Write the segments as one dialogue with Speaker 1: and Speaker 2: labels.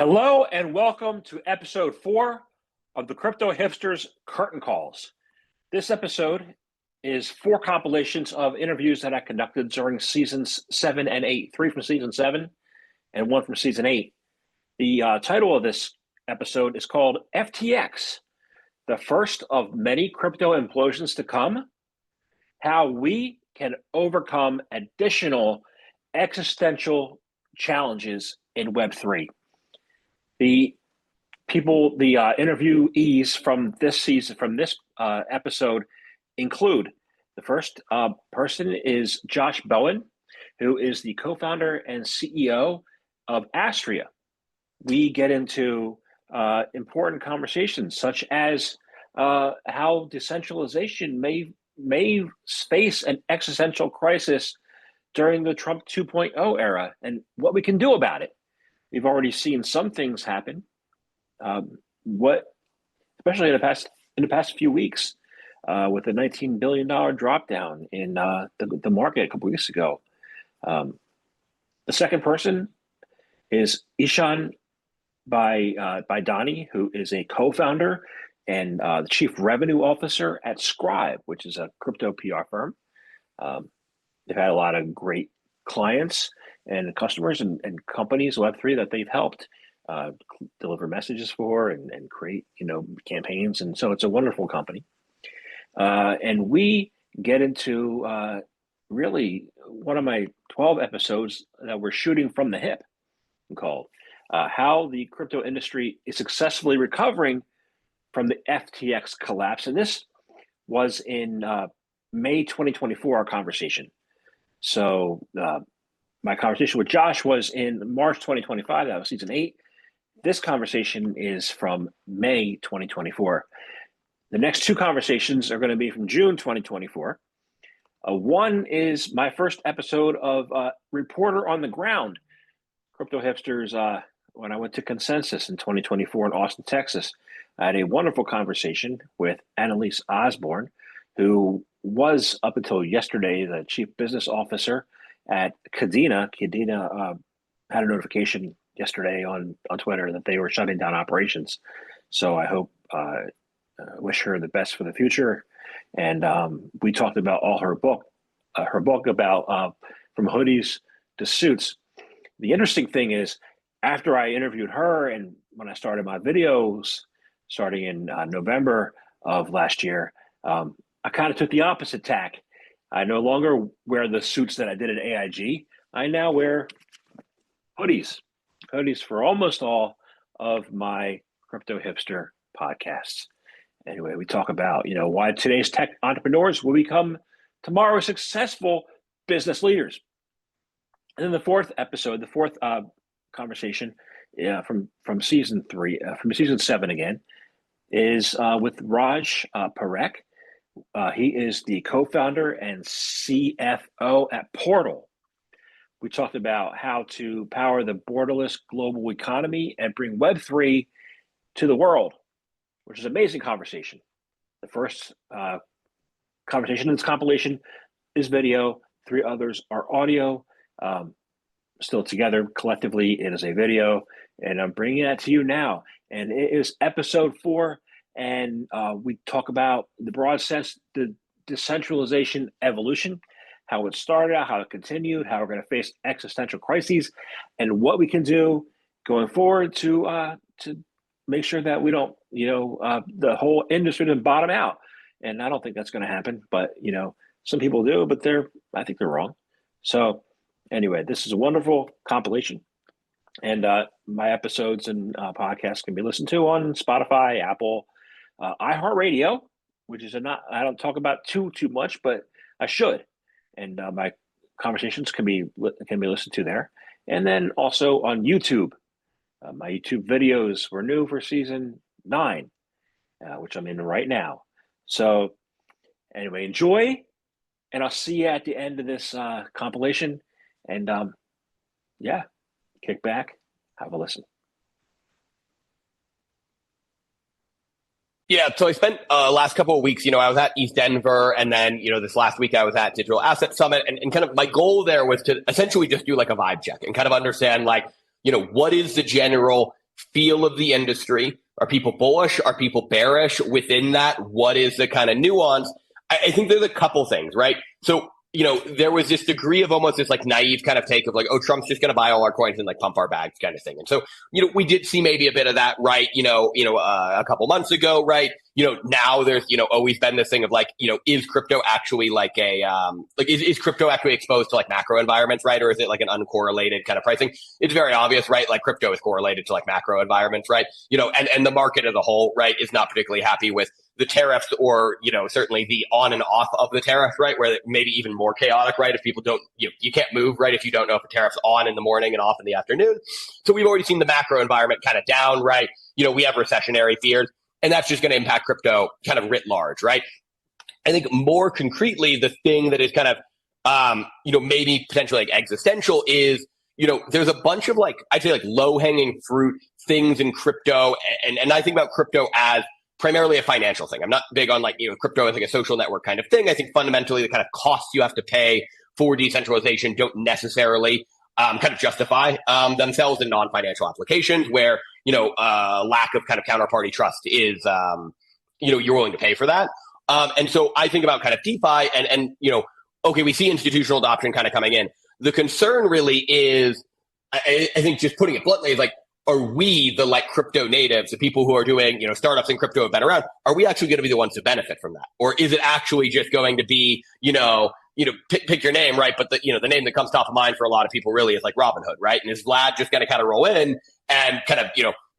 Speaker 1: Hello and welcome to episode 4 of the Crypto Hipsters Curtain Calls. This episode is 4 compilations of interviews that I conducted during seasons 7 and 8, 3 from season 7 and 1 from season 8. The title of this episode is called FTX, the first of many crypto implosions to come, how we can overcome additional existential challenges in Web3. The interviewees from this season, from this episode, include the first person is Josh Bowen, who is the co-founder and CEO of Astria. We get into important conversations such as how decentralization may face an existential crisis during the Trump 2.0 era and what we can do about it. We've already seen some things happen. Especially in the past few weeks, with a $19 billion drop down in the market a couple weeks ago. The second person is Ishan Bhaidani, who is a co-founder and the chief revenue officer at Scribe, which is a crypto PR firm. They've had a lot of great clients and customers and companies, Web3, that they've helped deliver messages for and create, campaigns. And so it's a wonderful company. And we get into really one of my 12 episodes that we're shooting from the hip, called how the crypto industry is successfully recovering from the FTX collapse. And this was in May 2024, our conversation. So my conversation with Josh was in March 2025. That was season 8. This conversation is from May 2024. The next 2 conversations are going to be from June 2024. One is my first episode of Reporter on the Ground, Crypto Hipsters, when I went to Consensus in 2024 in Austin, Texas. I had a wonderful conversation with Annelise Osborne, who was, up until yesterday, the chief business officer at Kadena. Kadena had a notification yesterday on Twitter that they were shutting down operations. So I hope, wish her the best for the future. And we talked about all her book about from hoodies to suits. The interesting thing is, after I interviewed her and when I started my videos starting in November of last year, I kind of took the opposite tack. I no longer wear the suits that I did at AIG. I now wear hoodies for almost all of my Crypto Hipster podcasts. Anyway, we talk about, why today's tech entrepreneurs will become tomorrow's successful business leaders. And then the fourth conversation from season 3, from season 7 again, is with Raj Parekh. He is the co-founder and CFO at Portal. We talked about how to power the borderless global economy and bring Web3 to the world, which is an amazing conversation. The first conversation in this compilation is video. 3 others are audio. Still together collectively, it is a video. And I'm bringing that to you now. And it is episode 4. And we talk about the broad sense, the decentralization evolution, how it started out, how it continued, how we're going to face existential crises, and what we can do going forward to make sure that we don't, the whole industry doesn't bottom out. And I don't think that's going to happen, but some people do, but I think they're wrong. So anyway, this is a wonderful compilation. And my episodes and podcasts can be listened to on Spotify, Apple, iHeartRadio, which is I don't talk about too much, but I should. And my conversations can be listened to there. And then also on YouTube. My YouTube videos were new for season 9, which I'm in right now. So anyway, enjoy, and I'll see you at the end of this compilation. And kick back, have a listen.
Speaker 2: Yeah, so I spent last couple of weeks, I was at East Denver, and then, this last week I was at Digital Asset Summit, and kind of my goal there was to essentially just do like a vibe check and kind of understand what is the general feel of the industry. Are people bullish? Are people bearish? Within that, what is the kind of nuance? I think there's a couple things, right? So, there was this degree of almost this like naive kind of take of like, oh, Trump's just going to buy all our coins and like pump our bags kind of thing. And so, we did see maybe a bit of that, right? A couple months ago, right? Now there's, always been this thing of like, is crypto actually like is crypto actually exposed to like macro environments, right? Or is it like an uncorrelated kind of pricing? It's very obvious, right? Like crypto is correlated to like macro environments, right? And the market as a whole, right, is not particularly happy with the tariffs or, certainly the on and off of the tariffs, right? Where maybe even more chaotic, right? If people don't, you can't move, right? If you don't know if a tariff's on in the morning and off in the afternoon. So we've already seen the macro environment kind of down, right? We have recessionary fears, and that's just going to impact crypto kind of writ large, right? I think more concretely, the thing that is kind of, maybe potentially like existential is, there's a bunch of like, I'd say like low hanging fruit things in crypto. And I think about crypto as primarily a financial thing. I'm not big on like, crypto as like a social network kind of thing. I think fundamentally the kind of costs you have to pay for decentralization don't necessarily kind of justify themselves in non-financial applications where, lack of kind of counterparty trust is, you're willing to pay for that. And so I think about kind of DeFi and okay, we see institutional adoption kind of coming in. The concern really is, I think just putting it bluntly, is like, are we the like crypto natives, the people who are doing, startups in crypto have been around, are we actually going to be the ones to benefit from that? Or is it actually just going to be, pick your name, right? But the name that comes top of mind for a lot of people really is like Robinhood, right? And is Vlad just going to kind of roll in and kind of,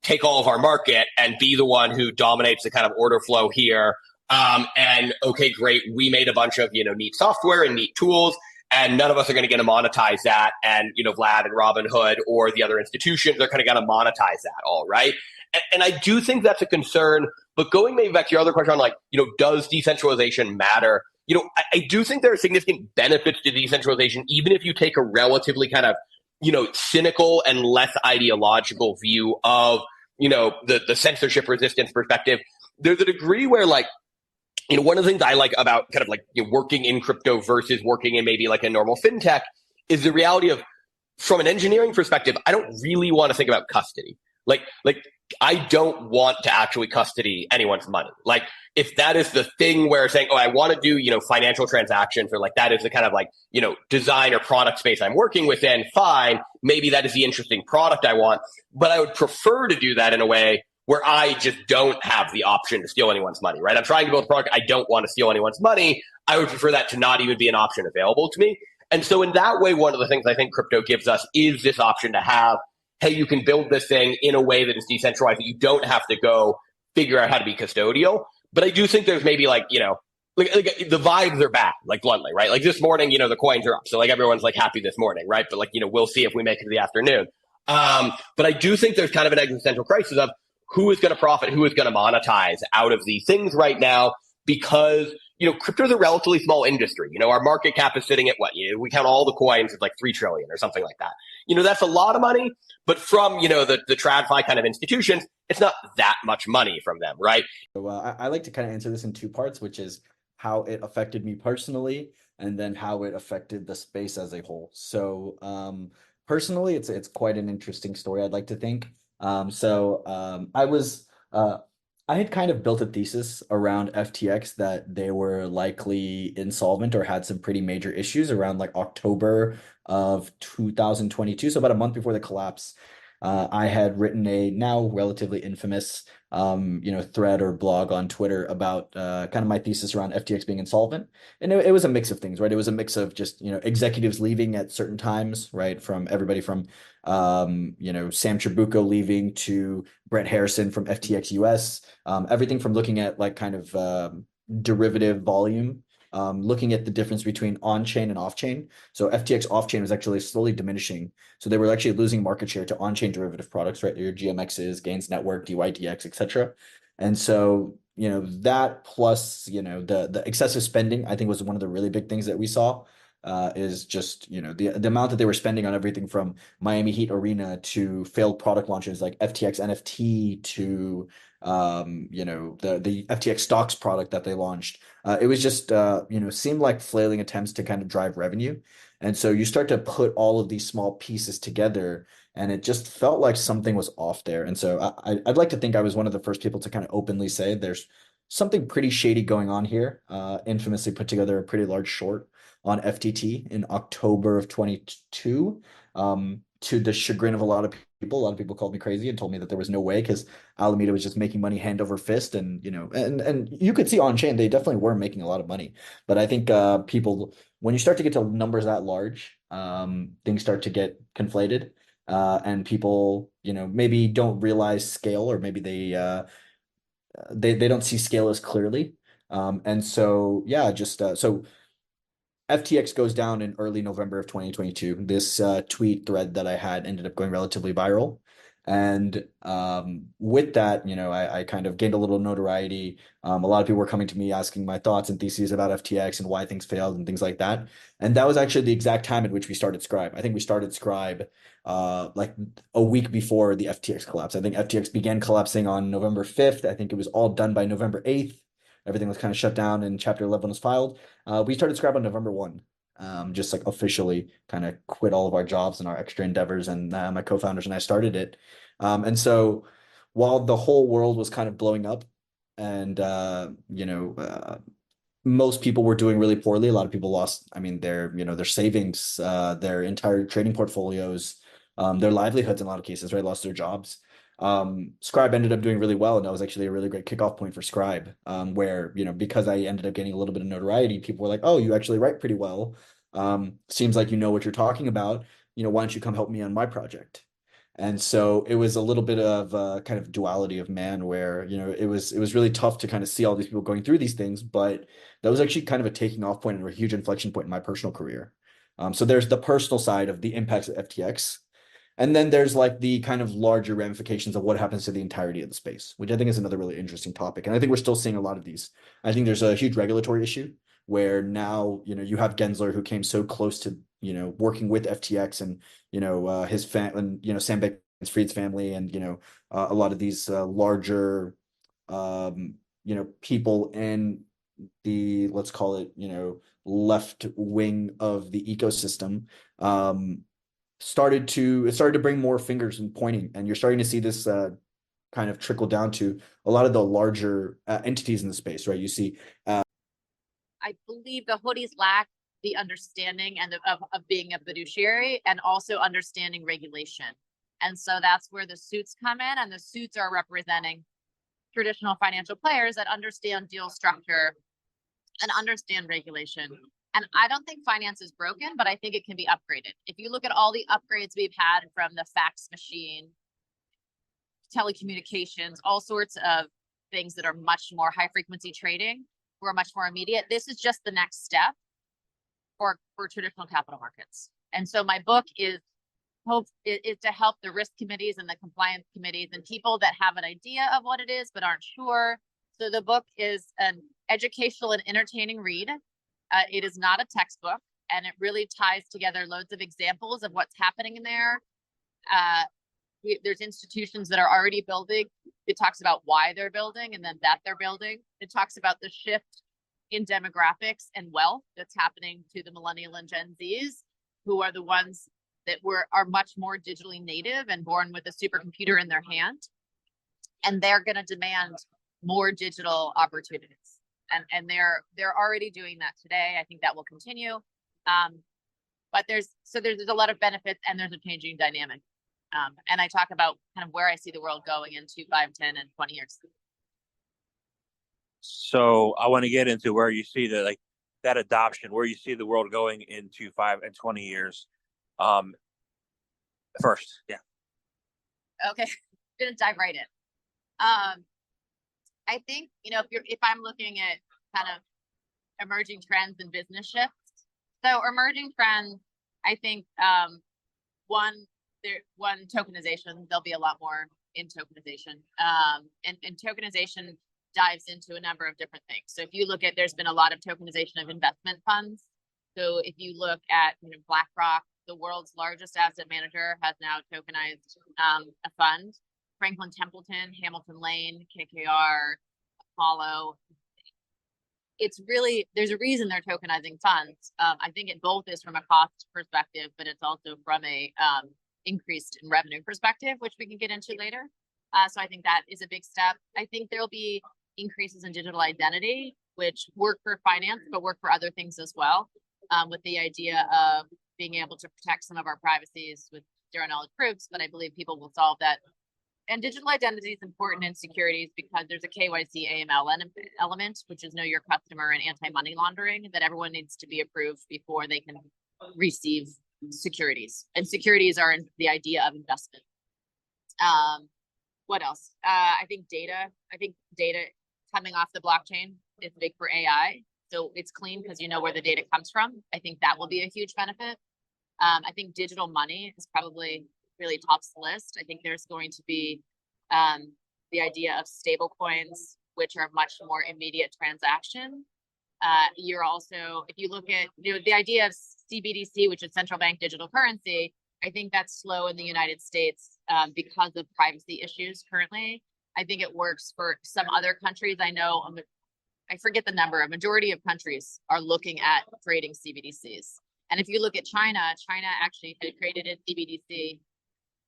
Speaker 2: take all of our market and be the one who dominates the kind of order flow here? And okay, great. We made a bunch of, neat software and neat tools, and none of us are going to get to monetize that. And, Vlad and Robinhood or the other institutions are kind of going to monetize that all, right? And I do think that's a concern. But going maybe back to your other question on like, does decentralization matter? I do think there are significant benefits to decentralization, even if you take a relatively kind of, cynical and less ideological view of, the censorship resistance perspective. There's a degree where like, one of the things I like about kind of like working in crypto versus working in maybe like a normal fintech is the reality of, from an engineering perspective, I don't really want to think about custody. Like I don't want to actually custody anyone's money. Like if that is the thing where saying, oh, I want to do, financial transactions, or like that is the kind of like, design or product space I'm working within, fine. Maybe that is the interesting product I want, but I would prefer to do that in a way where I just don't have the option to steal anyone's money, right? I'm trying to build a product. I don't want to steal anyone's money. I would prefer that to not even be an option available to me. And so in that way, one of the things I think crypto gives us is this option to have, hey, you can build this thing in a way that is decentralized, that you don't have to go figure out how to be custodial. But I do think there's maybe like, like the vibes are bad, like bluntly, right? Like this morning, the coins are up. So like everyone's like happy this morning, right? But like, we'll see if we make it to the afternoon. But I do think there's kind of an existential crisis of, who is going to profit, who is going to monetize out of these things right now, because, crypto is a relatively small industry. Our market cap is sitting at what? We count all the coins at like 3 trillion or something like that. That's a lot of money, but from, the TradFi kind of institutions, it's not that much money from them, right?
Speaker 3: So I like to kind of answer this in 2 parts, which is how it affected me personally, and then how it affected the space as a whole. So personally, it's quite an interesting story, I'd like to think. I had kind of built a thesis around FTX that they were likely insolvent or had some pretty major issues around like October of 2022. So about a month before the collapse, I had written a now relatively infamous, thread or blog on Twitter about kind of my thesis around FTX being insolvent. And it was a mix of things, right? It was a mix of just, executives leaving at certain times, right? From everybody from, Sam Trabucco leaving to Brett Harrison from FTX US, everything from looking at like kind of derivative volume, looking at the difference between on-chain and off-chain. So FTX off-chain was actually slowly diminishing. So they were actually losing market share to on-chain derivative products, right? Your GMXs, Gains Network, DYDX, etc. And so, that plus, the excessive spending, I think was one of the really big things that we saw. is just, the amount that they were spending on everything from Miami Heat Arena to failed product launches like FTX NFT to the FTX stocks product that they launched. It was just seemed like flailing attempts to kind of drive revenue. And so you start to put all of these small pieces together, and it just felt like something was off there. And so I'd like to think I was one of the first people to kind of openly say there's something pretty shady going on here. Infamously put together a pretty large short on FTT in October of 22, to the chagrin of a lot of people. A lot of people called me crazy and told me that there was no way because Alameda was just making money hand over fist. And, and you could see on chain, they definitely were making a lot of money. But I think people, when you start to get to numbers that large, things start to get conflated. And people, maybe don't realize scale, or maybe they don't see scale as clearly. And so, yeah, just so FTX goes down in early November of 2022. This tweet thread that I had ended up going relatively viral. And with that, I kind of gained a little notoriety. A lot of people were coming to me asking my thoughts and theses about FTX and why things failed and things like that. And that was actually the exact time at which we started Scribe. I think we started Scribe like a week before the FTX collapse. I think FTX began collapsing on November 5th. I think it was all done by November 8th. Everything was kind of shut down and Chapter 11 was filed. We started Scribe on November 1. Just like officially kind of quit all of our jobs and our extra endeavors, and my co-founders and I started it. And so while the whole world was kind of blowing up and most people were doing really poorly, a lot of people lost, I mean, their savings, their entire trading portfolios, their livelihoods in a lot of cases, right? Lost their jobs. Scribe ended up doing really well, and that was actually a really great kickoff point for Scribe, where, because I ended up getting a little bit of notoriety, people were like, oh, you actually write pretty well. Seems like you know what you're talking about. Why don't you come help me on my project? And so it was a little bit of a kind of duality of man where, it was really tough to kind of see all these people going through these things, but that was actually kind of a taking off point and a huge inflection point in my personal career. So there's the personal side of the impacts of FTX. And then there's like the kind of larger ramifications of what happens to the entirety of the space, which I think is another really interesting topic. And I think we're still seeing a lot of these. I think there's a huge regulatory issue where now, you have Gensler who came so close to, working with FTX and, his family and, Sam Bankman-Fried's family and, a lot of these larger, people in the, let's call it, left wing of the ecosystem. It started to bring more fingers and pointing, and you're starting to see this kind of trickle down to a lot of the larger entities in the space, right? You see,
Speaker 4: I believe the hoodies lack the understanding and of being a fiduciary and also understanding regulation. And so that's where the suits come in, and the suits are representing traditional financial players that understand deal structure and understand regulation. And I don't think finance is broken, but I think it can be upgraded. If you look at all the upgrades we've had from the fax machine, telecommunications, all sorts of things that are much more high frequency trading, or much more immediate, this is just the next step for traditional capital markets. And so my book is to help the risk committees and the compliance committees and people that have an idea of what it is but aren't sure. So the book is an educational and entertaining read. It is not a textbook, and it really ties together loads of examples of what's happening in there. There's institutions that are already building. It talks about why they're building and then that they're building. It talks about the shift in demographics and wealth that's happening to the millennial and Gen Zs, who are the ones that are much more digitally native and born with a supercomputer in their hand. And they're going to demand more digital opportunities. And they're already doing that today. I think that will continue. But there's a lot of benefits, and there's a changing dynamic. And I talk about kind of where I see the world going into 5, 10, and 20 years.
Speaker 5: So I want to get into where you see that adoption, where you see the world going into 5 and 20 years. First, yeah.
Speaker 4: Okay, I'm gonna dive right in. I think, if I'm looking at kind of emerging trends and business shifts. So emerging trends, I think one tokenization. There'll be a lot more in tokenization, and tokenization dives into a number of different things. So if you look at, there's been a lot of tokenization of investment funds. So if you look at BlackRock, the world's largest asset manager, has now tokenized a fund. Franklin Templeton, Hamilton Lane, KKR, Apollo. It's really, there's a reason they're tokenizing funds. I think it both is from a cost perspective, but it's also from a increased in revenue perspective, which we can get into later. So I think that is a big step. I think there'll be increases in digital identity, which work for finance, but work for other things as well, with the idea of being able to protect some of our privacies with zero knowledge proofs, but I believe people will solve that. And digital identity is important in securities because there's a KYC AML element, which is know your customer and anti-money laundering, that everyone needs to be approved before they can receive securities. And securities are the idea of investment. What else? I think data coming off the blockchain is big for AI. So it's clean because you know where the data comes from. I think that will be a huge benefit. I think digital money is probably really tops the list. I think there's going to be the idea of stable coins, which are much more immediate transaction. You're also, if you look at the idea of CBDC, which is central bank digital currency, I think that's slow in the United States because of privacy issues currently. I think it works for some other countries. I know, I forget the number, a majority of countries are looking at creating CBDCs. And if you look at China actually had created a CBDC.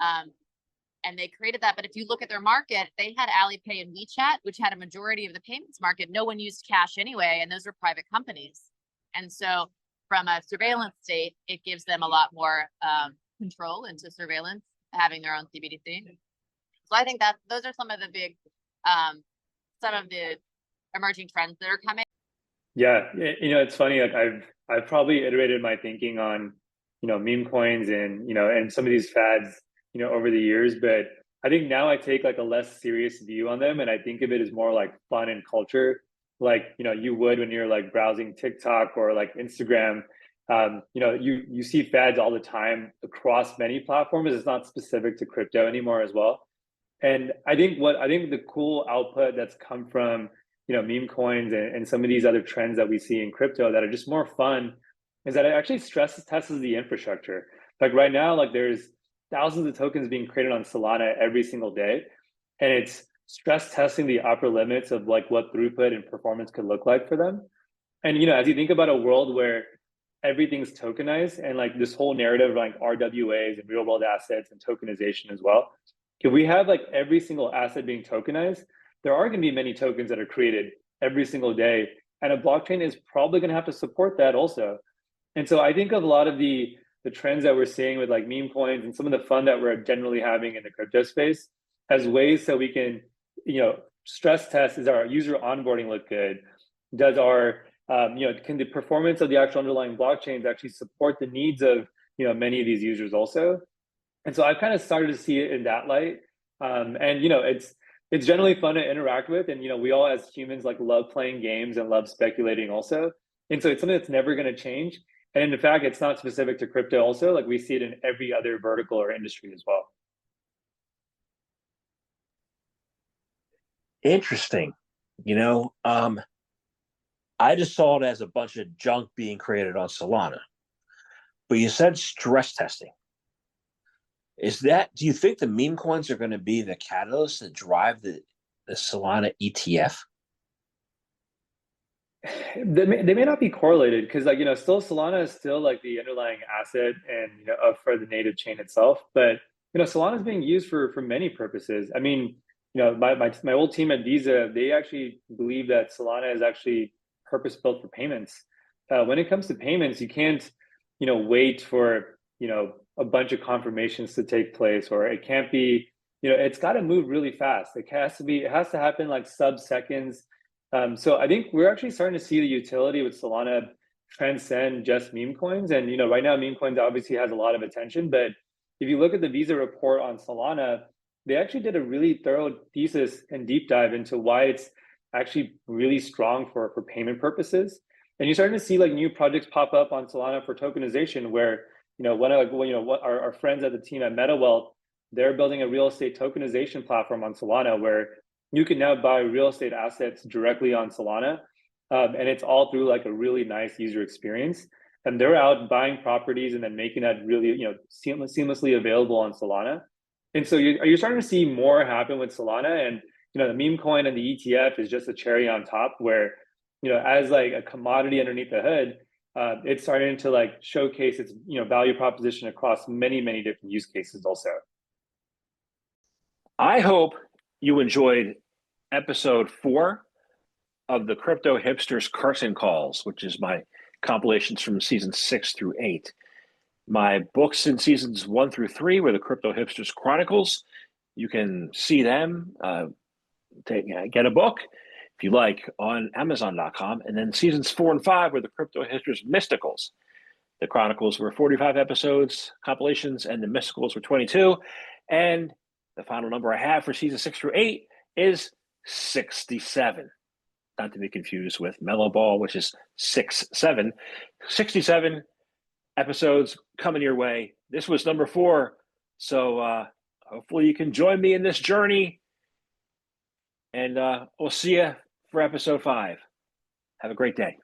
Speaker 4: And they created that, but if you look at their market, they had Alipay and WeChat, which had a majority of the payments market. No one used cash anyway, and those were private companies. And so from a surveillance state, it gives them a lot more control into surveillance, having their own CBDC. So I think that those are some of the big, some of the emerging trends that are coming.
Speaker 6: Yeah, it's funny, like I've probably iterated my thinking on, meme coins and, and some of these fads, over the years, but I think now I take like a less serious view on them. And I think of it as more like fun and culture, like, you would when you're like browsing TikTok or like Instagram. You see fads all the time across many platforms. It's not specific to crypto anymore as well. And I think the cool output that's come from, meme coins and some of these other trends that we see in crypto that are just more fun is that it actually tests the infrastructure. Like right now, like there's thousands of tokens being created on Solana every single day. And it's stress testing the upper limits of like what throughput and performance could look like for them. And, as you think about a world where everything's tokenized and like this whole narrative of like RWAs and real world assets and tokenization as well, if we have like every single asset being tokenized, there are going to be many tokens that are created every single day. And a blockchain is probably going to have to support that also. And so I think of a lot of the trends that we're seeing with like meme coins and some of the fun that we're generally having in the crypto space as ways so we can, stress test, is our user onboarding look good? Does our, can the performance of the actual underlying blockchains actually support the needs of, many of these users also? And so I've kind of started to see it in that light. And, it's generally fun to interact with. And, we all as humans like love playing games and love speculating also. And so it's something that's never going to change. And in fact, it's not specific to crypto also, like we see it in every other vertical or industry as well.
Speaker 5: Interesting. I just saw it as a bunch of junk being created on Solana. But you said stress testing. Do you think the meme coins are going to be the catalyst that drive the Solana ETF?
Speaker 6: They may not be correlated because still Solana is still like the underlying asset and for the native chain itself. But Solana is being used for many purposes. I mean, my old team at Visa, they actually believe that Solana is actually purpose built for payments. When it comes to payments, you can't wait for a bunch of confirmations to take place, or it can't be it's got to move really fast. It has to happen like sub-seconds. So I think we're actually starting to see the utility with Solana transcend just meme coins. And, right now meme coins obviously has a lot of attention, but if you look at the Visa report on Solana, they actually did a really thorough thesis and deep dive into why it's actually really strong for payment purposes. And you're starting to see like new projects pop up on Solana for tokenization where, what our friends at the team at MetaWealth, they're building a real estate tokenization platform on Solana where you can now buy real estate assets directly on Solana. And it's all through like a really nice user experience. and they're out buying properties and then making that really, seamlessly available on Solana. And so you're starting to see more happen with Solana, and the meme coin and the ETF is just a cherry on top, where as like a commodity underneath the hood, it's starting to like showcase its value proposition across many different use cases also.
Speaker 1: I hope you enjoyed episode 4 of the Crypto Hipsters Carson Calls, which is my compilations from season 6 through 8. My books in seasons 1 through 3 were the Crypto Hipsters Chronicles. You can see them, get a book if you like on Amazon.com. And then seasons 4 and 5 were the Crypto Hipsters Mysticals. The Chronicles were 45 episodes, compilations, and the Mysticals were 22. And the final number I have for season 6 through 8 is 67. Not to be confused with Mellow Ball, which is 6-7. 67 episodes coming your way. This was number 4. So hopefully you can join me in this journey. And we'll see you for episode 5. Have a great day.